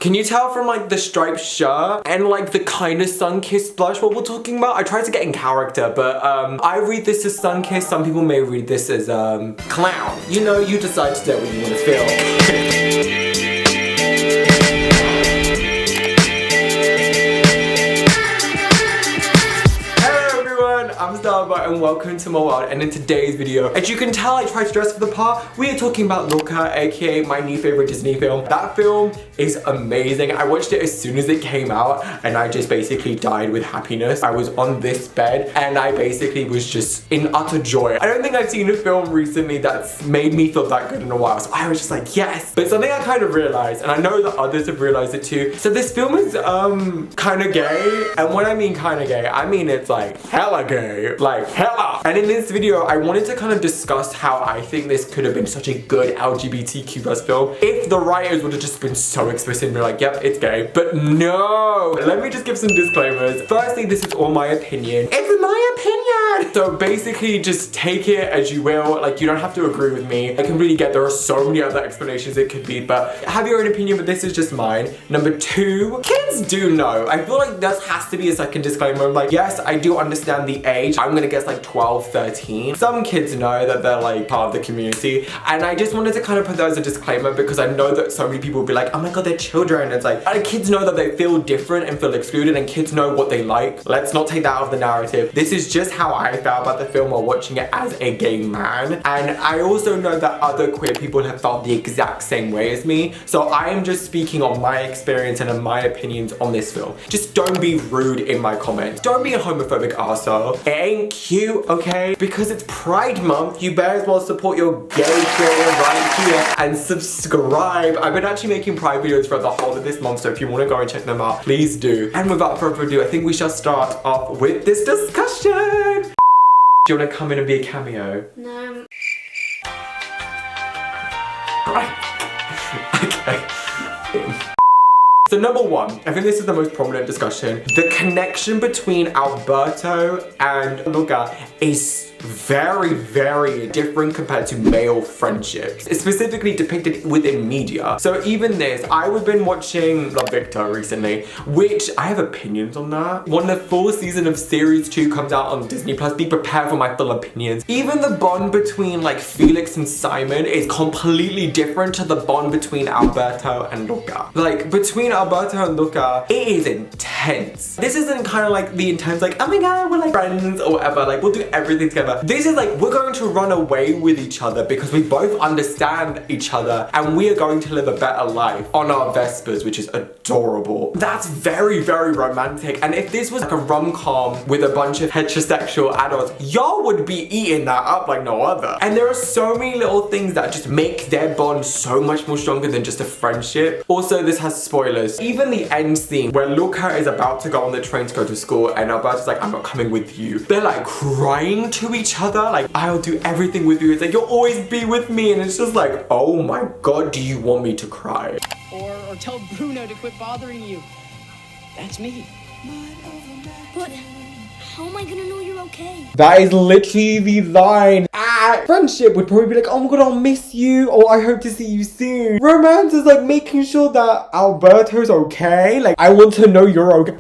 Can you tell from like the striped shirt and like the kind of sun-kissed blush what we're talking about? I tried to get in character, but I read this as sun-kissed. Some people may read this as clown. You know, you decide to do what you want to feel. I'm Styleboy and welcome to my world, and in today's video, as you can tell, I tried to dress for the part. We are talking about Luca, aka my new favorite Disney film. That film is amazing. I watched it as soon as it came out and I just basically died with happiness. I was on this bed and I basically was just in utter joy. I don't think I've seen a film recently that's made me feel that good in a while, so I was just like, yes. But something I kind of realized, and I know that others have realized it too, so this film is kind of gay, and when I mean kind of gay, I mean it's like hella gay. Like hella. And in this video, I wanted to kind of discuss how I think this could have been such a good LGBTQ+ film if the writers would have just been so explicit and be like, yep, it's gay. But no. Let me just give some disclaimers. Firstly, this is all my opinion. It's my opinion. So basically, just take it as you will. Like, you don't have to agree with me. I completely get there are so many other explanations it could be, but have your own opinion, but this is just mine. Number two, kids do know. I feel like that has to be a second disclaimer. I'm like, yes, I do understand the age. I'm gonna guess like 12, 13. Some kids know that they're like part of the community, and I just wanted to kind of put that as a disclaimer because I know that so many people will be like, oh my god, they're children. It's like, kids know that they feel different and feel excluded, and kids know what they like. Let's not take that out of the narrative. This is just how I felt about the film while watching it as a gay man, and I also know that other queer people have felt the exact same way as me, so I am just speaking on my experience and on my opinions on this film. Just don't be rude in my comments. Don't be a homophobic arsehole. It ain't cute, okay? Because it's Pride Month, you better as well support your gay creator right here and subscribe. I've been actually making Pride videos for the whole of this month, so if you want to go and check them out, please do. And without further ado, I think we shall start off with this discussion. Do you want to come in and be a cameo? No. Okay. So number one, I think this is the most prominent discussion. The connection between Alberto and Luca is very, very different compared to male friendships. It's specifically depicted within media. So even this, I've been watching Love Victor recently, which I have opinions on that. When the full season of series 2 comes out on Disney Plus, be prepared for my full opinions. Even the bond between like Felix and Simon is completely different to the bond between Alberto and Luca. Like between Alberto and Luca, it is intense. This isn't kind of like the intense like, oh my god, we're like friends or whatever, like we'll do everything together. This is like, we're going to run away with each other because we both understand each other and we are going to live a better life on our Vespers, which is adorable. That's very, very romantic. And if this was like a rom-com with a bunch of heterosexual adults, y'all would be eating that up like no other. And there are so many little things that just make their bond so much more stronger than just a friendship. Also, this has spoilers. Even the end scene where Luca is about to go on the train to go to school and Alberto's like, I'm not coming with you. They're like crying to each other, like, I'll do everything with you. It's like, you'll always be with me. And it's just like, oh my god, do you want me to cry? Or tell Bruno to quit bothering you. That's me. But how am I gonna know you're okay? That is literally the line. Friendship would probably be like, oh my god, I'll miss you, or I hope to see you soon. Romance is like making sure that Alberto's okay. Like, I want to know you're okay.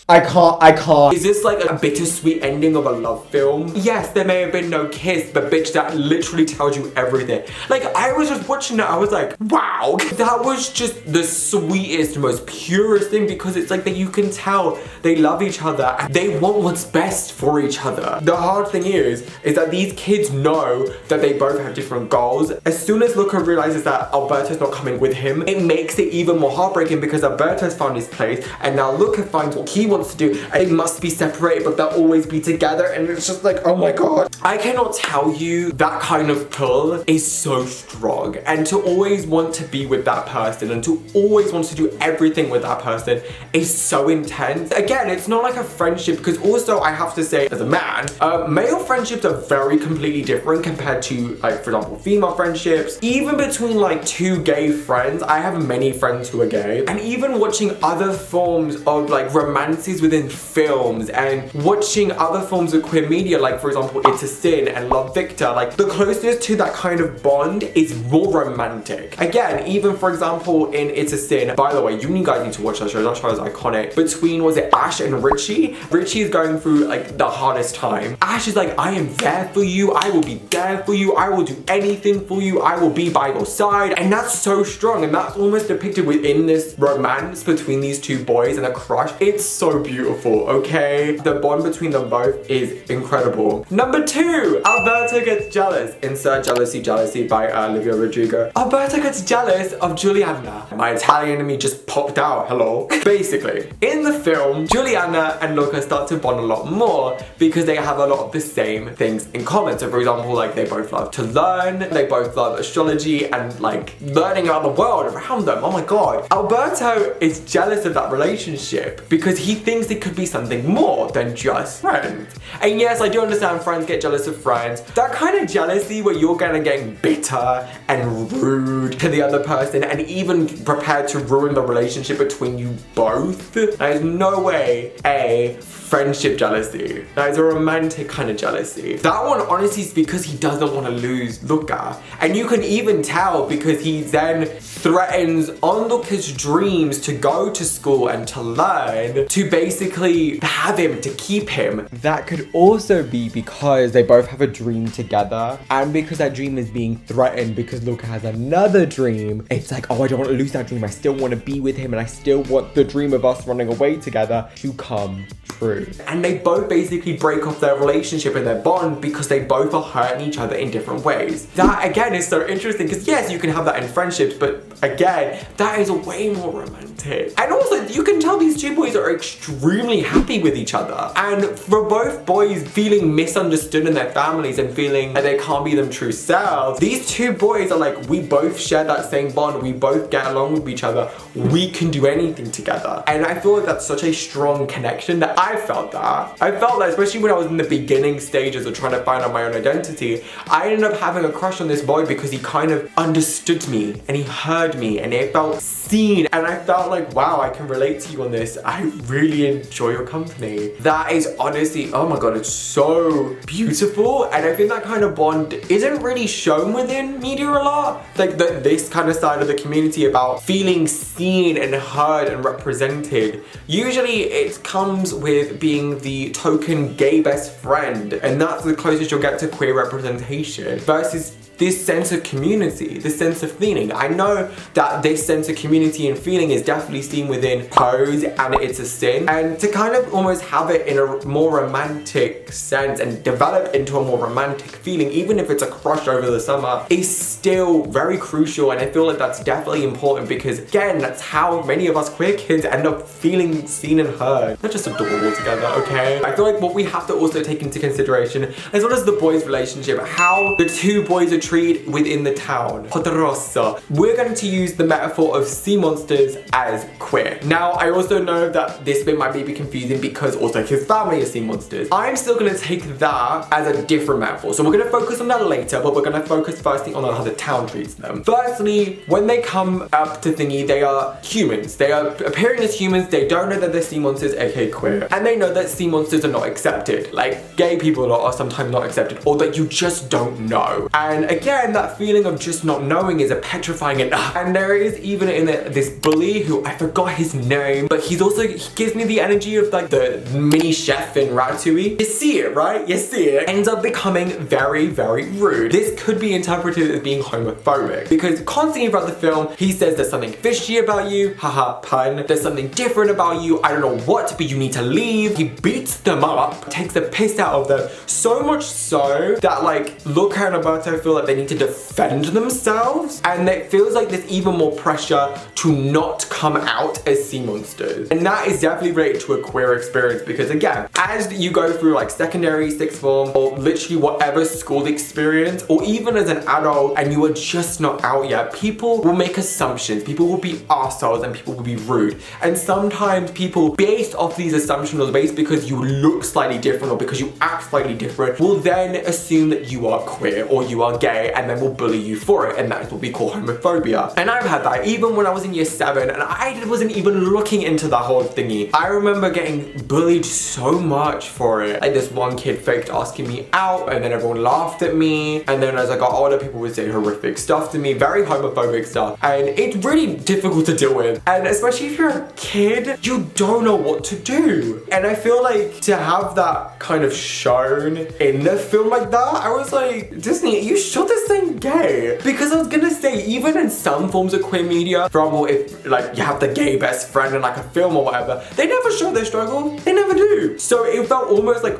I can't. Is this like a bittersweet ending of a love film? Yes, there may have been no kiss, but bitch, that literally tells you everything. Like, I was just watching it, I was like, wow. That was just the sweetest, most purest thing, because it's like that you can tell they love each other and they want what's best for each other. The hard thing is that these kids know that they both have different goals. As soon as Luca realizes that Alberto's not coming with him, it makes it even more heartbreaking because Alberto's found his place and now Luca finds what he wants to do, and they must be separated but they'll always be together, and it's just like, oh my god. I cannot tell you, that kind of pull is so strong, and to always want to be with that person and to always want to do everything with that person is so intense. Again, it's not like a friendship, because also I have to say, as a man, male friendships are very completely different compared to, like, for example, female friendships. Even between like two gay friends, I have many friends who are gay, and even watching other forms of like romantic romances within films and watching other forms of queer media, like for example It's a Sin and Love Victor, like the closeness to that kind of bond is more romantic. Again, even for example in It's a Sin, by the way, you guys need to watch that show is iconic, between, was it Ash and Richie? Richie is going through like the hardest time. Ash is like, I am there for you, I will be there for you, I will do anything for you, I will be by your side. And that's so strong, and that's almost depicted within this romance between these two boys and a crush. It's so beautiful, okay? The bond between them both is incredible. Number 2, Alberto gets jealous. Insert jealousy by Olivia Rodrigo. Alberto gets jealous of Juliana. My Italian in me just popped out, hello. Basically, in the film, Juliana and Luca start to bond a lot more because they have a lot of the same things in common. So for example, like they both love to learn, they both love astrology and like learning about the world around them. Oh my god. Alberto is jealous of that relationship because he thinks it could be something more than just friends. And yes, I do understand friends get jealous of friends. That kind of jealousy where you're getting bitter and rude to the other person and even prepared to ruin the relationship between you both. There is no way a friendship jealousy. That is a romantic kind of jealousy. That one honestly is because he doesn't want to lose Luca. And you can even tell because he then threatens on Luca's dreams to go to school and to learn, to basically have him, to keep him. That could also be because they both have a dream together, and because that dream is being threatened because Luca has another dream. It's like, oh, I don't want to lose that dream. I still want to be with him and I still want the dream of us running away together to come true. And they both basically break off their relationship and their bond because they both are hurting each other in different ways. That again is so interesting because yes, you can have that in friendships, but again, that is way more romantic. And also, you can tell these two boys are extremely happy with each other. And for both boys feeling misunderstood in their families and feeling like they can't be them true selves, these two boys are like, we both share that same bond, we both get along with each other, we can do anything together. And I feel like that's such a strong connection that I felt that. I felt that, especially when I was in the beginning stages of trying to find out my own identity, I ended up having a crush on this boy because he kind of understood me and he heard me and I felt seen, and I felt like, wow, I can relate to you on this. I really enjoy your company. That is honestly, oh my god, it's so beautiful. And I think that kind of bond isn't really shown within media a lot. Like this kind of side of the community about feeling seen and heard and represented. Usually it comes with being the token gay best friend, and that's the closest you'll get to queer representation, versus this sense of community, this sense of feeling. I know that this sense of community and feeling is definitely seen within Pose and It's a Sin, and to kind of almost have it in a more romantic sense and develop into a more romantic feeling, even if it's a crush over the summer, is still very crucial. And I feel like that's definitely important because again, that's how many of us queer kids end up feeling seen and heard. They're just adorable together, okay? I feel like what we have to also take into consideration, as well as the boys' relationship, how the two boys are treated within the town. Poderosa. We're going to use the metaphor of sea monsters as queer. Now, I also know that this bit might be confusing because also his family is sea monsters. I'm still going to take that as a different metaphor. So we're going to focus on that later, but we're going to focus firstly on how the town treats them. Firstly, when they come up to thingy, they are humans. They are appearing as humans. They don't know that they're sea monsters, aka queer. And they know that sea monsters are not accepted. Like, gay people are sometimes not accepted, or that you just don't know. And again, that feeling of just not knowing is a petrifying enough. And there is even in it this bully who, I forgot his name, but he gives me the energy of like the mini chef in Ratatouille. You see it, right? You see it. Ends up becoming very, very rude. This could be interpreted as being homophobic because constantly throughout the film, he says there's something fishy about you, haha, pun. There's something different about you, I don't know what, but you need to leave. He beats them up, takes the piss out of them, so much so that like Luca and Alberto feel like they need to defend themselves, and it feels like there's even more pressure to not come out as sea monsters. And that is definitely related to a queer experience because again, as you go through like secondary, sixth form, or literally whatever school experience, or even as an adult and you are just not out yet, people will make assumptions, people will be arseholes and people will be rude. And sometimes people, based off these assumptions or based because you look slightly different or because you act slightly different, will then assume that you are queer or you are gay. gay and then will bully you for it, and that is what we call homophobia. And I've had that even when I was in year 7 and I wasn't even looking into that whole thingy. I remember getting bullied so much for it. Like this one kid faked asking me out and then everyone laughed at me, and then as I got older people would say horrific stuff to me, very homophobic stuff, and it's really difficult to deal with. And especially if you're a kid, you don't know what to do. And I feel like to have that kind of shown in the film like that, I was like, Disney, you shot this thing gay. Because I was gonna say, even in some forms of queer media, for example, if like you have the gay best friend in like a film or whatever, they never show their struggle. They never do. So it felt almost like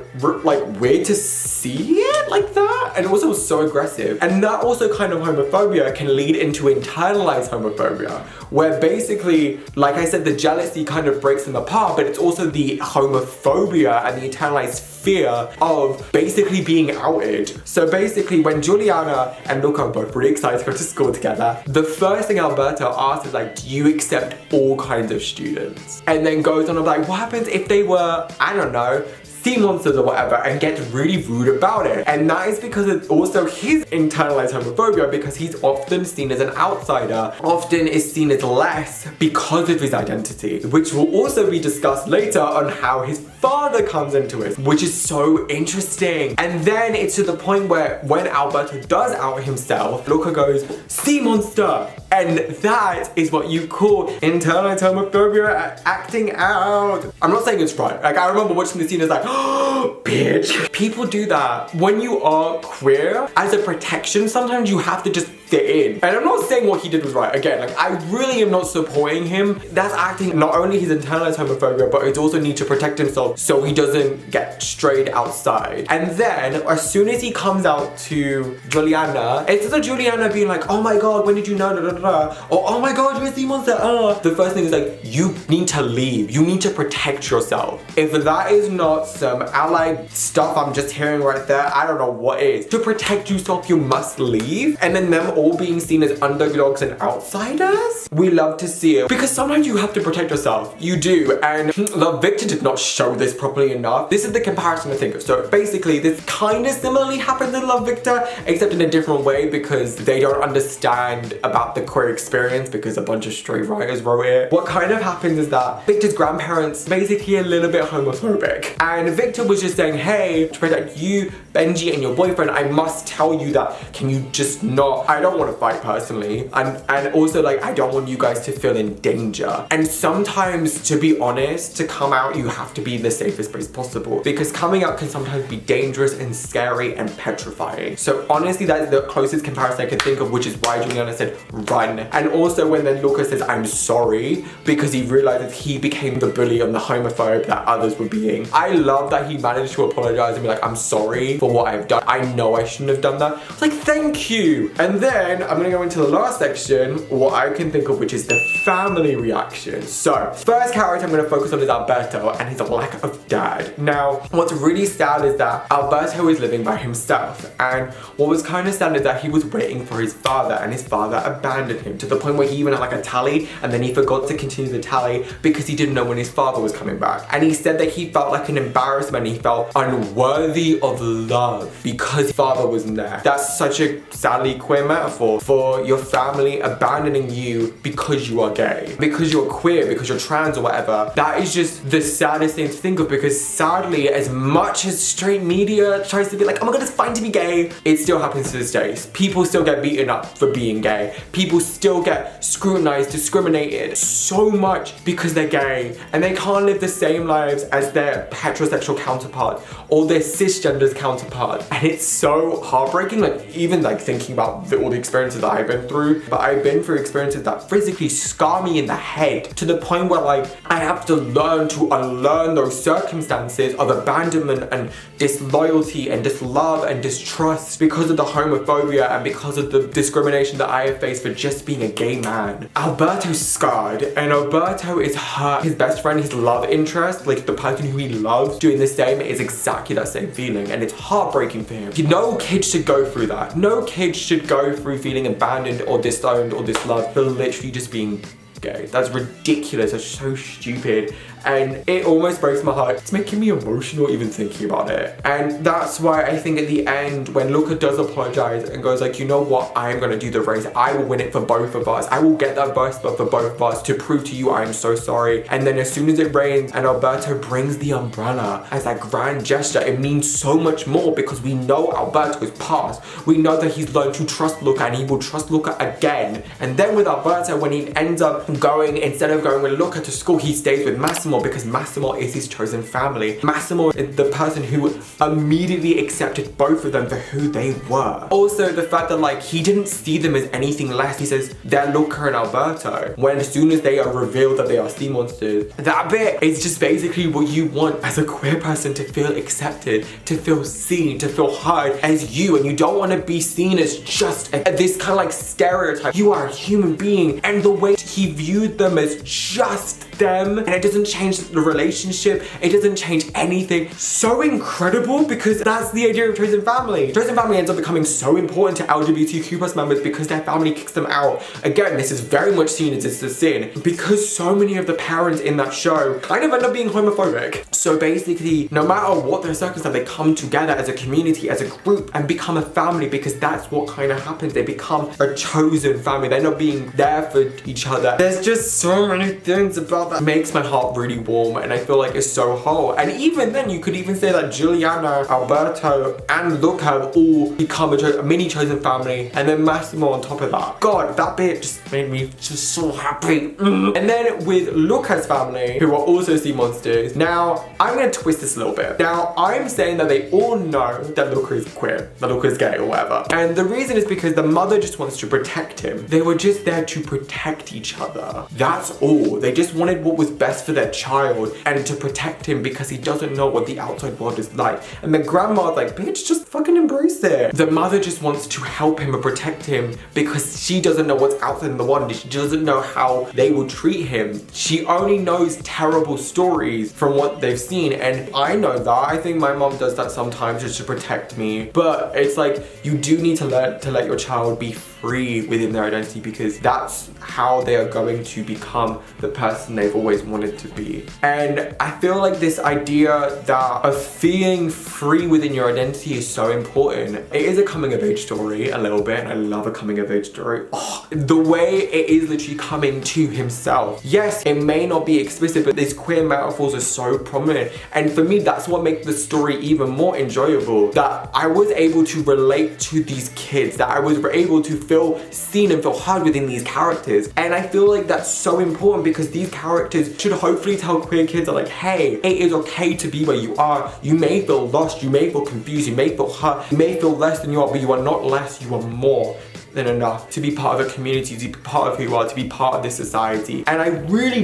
weird to see it like that, and also was so aggressive. And that also kind of homophobia can lead into internalized homophobia, where basically, like I said, the jealousy kind of breaks them apart, but it's also the homophobia and the internalized fear of basically being outed. So basically, when Juliana and Luca are both really excited to go to school together, the first thing Alberto asks is like, do you accept all kinds of students? And then goes on like, what happens if they were, I don't know, sea monsters or whatever, and gets really rude about it. And that is because it's also his internalized homophobia, because he's often seen as an outsider, often is seen as less because of his identity, which will also be discussed later on how his father comes into it, which is so interesting. And then it's to the point where when Alberto does out himself, Luca goes, sea monster. And that is what you call internalized homophobia acting out. I'm not saying it's right. Like I remember watching the scene as like, oh, bitch. People do that. When you are queer, as a protection, sometimes you have to just fit in. And I'm not saying what he did was right. Again, like I really am not supporting him. That's acting not only his internalized homophobia, but it's also need to protect himself so he doesn't get strayed outside. And then as soon as he comes out to Juliana, instead of Juliana being like, oh my god, when did you know? Da, da, da, da. Or oh my god, you're a sea monster. The first thing is like, you need to leave. You need to protect yourself. If that is not some allied stuff I'm just hearing right there, I don't know what is. To protect yourself, you must leave. And then them all being seen as underdogs and outsiders, we love to see it. Because sometimes you have to protect yourself. You do. And Love Victor did not show this properly enough. This is the comparison to think of. So basically, this kind of similarly happens in Love Victor, except in a different way because they don't understand about the queer experience because a bunch of straight writers wrote it. What kind of happens is that Victor's grandparents basically a little bit homophobic. And Victor was just saying, hey, to protect you, Benji, and your boyfriend, I must tell you that, can you just not, I don't want to fight personally. And also like, I don't want you guys to feel in danger. And sometimes, to be honest, to come out, you have to be in the safest place possible, because coming out can sometimes be dangerous and scary and petrifying. So honestly, that's the closest comparison I can think of, which is why Juliana said run. And also when then Luca says I'm sorry, because he realizes he became the bully and the homophobe that others were being. I love that he managed to apologize and be like, I'm sorry for what I've done. I know I shouldn't have done that. It's like, thank you. And then I'm gonna go into the last section, what I can think of, which is the family reaction. So first character I'm gonna focus on is Alberto and his lack of dad. Now, what's really sad is that Alberto is living by himself, and what was kind of sad is that he was waiting for his father, and his father abandoned him to the point where he even had like a tally, and then he forgot to continue the tally because he didn't know when his father was coming back. And he said that he felt like an embarrassment, he felt unworthy of love because his father wasn't there. That's such a sadly queer metaphor for your family abandoning you because you are gay, because you're queer, because you're trans or whatever. That is just the saddest thing to think of, because sadly, as much as straight media tries to be like, oh my god, it's fine to be gay, it still happens to this day. People still get beaten up for being gay. People still get scrutinized, discriminated so much because they're gay, and they can't live the same lives as their heterosexual counterparts or their cisgendered counterparts. And it's so heartbreaking, like even like thinking about all the experiences that I've been through. But I've been through experiences that physically scar me in the head to the point where like I have to learn to unlearn those circumstances of abandonment and disloyalty and dislove and distrust because of the homophobia and because of the discrimination that I have faced for just being a gay man. Alberto's scarred, and Alberto is hurt. His best friend, his love interest, like the person who he loves, doing the same is exactly that same feeling, and it's heartbreaking for him. No kid should go through that. No kid should go through feeling abandoned or disowned or disloved for literally just being gay. That's ridiculous. That's so stupid. And it almost breaks my heart. It's making me emotional even thinking about it. And that's why I think at the end, when Luca does apologize and goes like, you know what, I am gonna do the race. I will win it for both of us. I will get that bus for both of us to prove to you I am so sorry. And then as soon as it rains and Alberto brings the umbrella as that grand gesture, it means so much more because we know Alberto's past. We know that he's learned to trust Luca and he will trust Luca again. And then with Alberto, when he ends up going, instead of going with Luca to school, he stays with Massimo because Massimo is his chosen family. Massimo is the person who immediately accepted both of them for who they were. Also, the fact that like he didn't see them as anything less. He says they're Luca and Alberto. When as soon as they are revealed that they are sea monsters, that bit is just basically what you want as a queer person, to feel accepted, to feel seen, to feel heard as you. And you don't want to be seen as just this kind of like stereotype. You are a human being, and the way he viewed them as just them, and it doesn't change the relationship, it doesn't change anything. So incredible, because that's the idea of chosen family. Chosen family ends up becoming so important to LGBTQ+ members because their family kicks them out. Again, this is very much seen as it's a sin because so many of the parents in that show kind of end up being homophobic. So basically, no matter what their circumstance, they come together as a community, as a group, and become a family, because that's what kind of happens. They become a chosen family. They're not being there for each other. There's just so many things about that makes my heart really warm, and I feel like it's so whole. And even then, you could even say that Giuliana, Alberto, and Luca have all become a mini chosen family, and then Massimo on top of that. God, that bit just made me just so happy. And then with Luca's family, who are also sea monsters. Now, I'm gonna twist this a little bit. Now, I'm saying that they all know that Luca is queer, that Luca is gay or whatever. And the reason is because the mother just wants to protect him. They were just there to protect each other. That's all. They just wanted what was best for their child and to protect him because he doesn't know what the outside world is like. And the grandma's like, bitch, just fucking embrace it. The mother just wants to help him and protect him because she doesn't know what's outside in the world. She doesn't know how they will treat him. She only knows terrible stories from what they've seen, and I know that. I think my mom does that sometimes just to protect me. But it's like, you do need to learn to let your child be free within their identity, because that's how they are going to become the person they've always wanted to be. And I feel like this idea that of feeling free within your identity is so important. It is a coming of age story a little bit, and I love a coming of age story. Oh, the way it is literally coming to himself. Yes, it may not be explicit, but these queer metaphors are so prominent. And for me, that's what makes the story even more enjoyable. That I was able to relate to these kids, that I was able to feel seen and feel heard within these characters. And I feel like that's so important because these characters should hopefully tell queer kids that like, hey, it is okay to be where you are. You may feel lost, you may feel confused, you may feel hurt, you may feel less than you are, but you are not less, you are more than enough to be part of a community, to be part of who you are, to be part of this society. And I really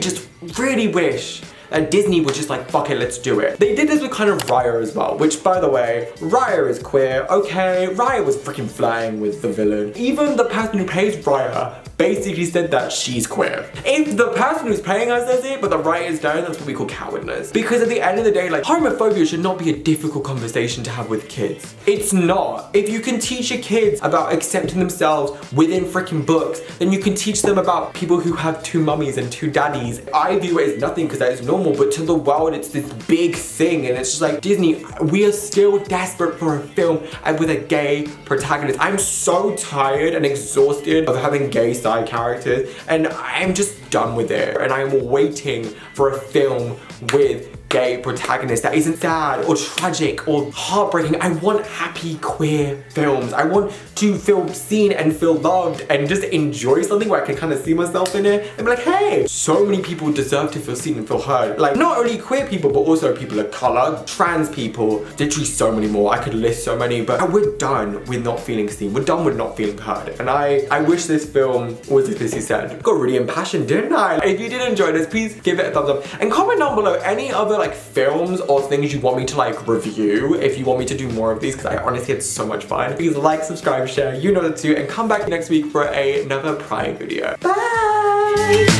wish that Disney was just like, fuck it, let's do it. They did this with kind of Raya as well, which by the way, Raya is queer, okay? Raya was freaking flying with the villain. Even the person who plays Raya basically said that she's queer. If the person who's playing her says it, but the writers don't, that's what we call cowardness. Because at the end of the day, like, homophobia should not be a difficult conversation to have with kids. It's not. If you can teach your kids about accepting themselves within freaking books, then you can teach them about people who have two mummies and two daddies. I view it as nothing because that is normal, but to the world, it's this big thing. And it's just like, Disney, we are still desperate for a film with a gay protagonist. I'm so tired and exhausted of having gay side characters, and I'm just done with it. And I'm waiting for a film with gay protagonist that isn't sad or tragic or heartbreaking. I want happy queer films. I want to feel seen and feel loved and just enjoy something where I can kind of see myself in it and be like, hey, so many people deserve to feel seen and feel heard. Like, not only queer people, but also people of color, trans people, literally so many more. I could list so many, but we're done with not feeling seen. We're done with not feeling heard. And I wish this film was, as Lizzie said, got really impassioned, didn't I? If you did enjoy this, please give it a thumbs up and comment down below any other like films or things you want me to like review, if you want me to do more of these, because I honestly had so much fun. Please like, subscribe, share, you know what to do, and come back next week for another Pride video. Bye!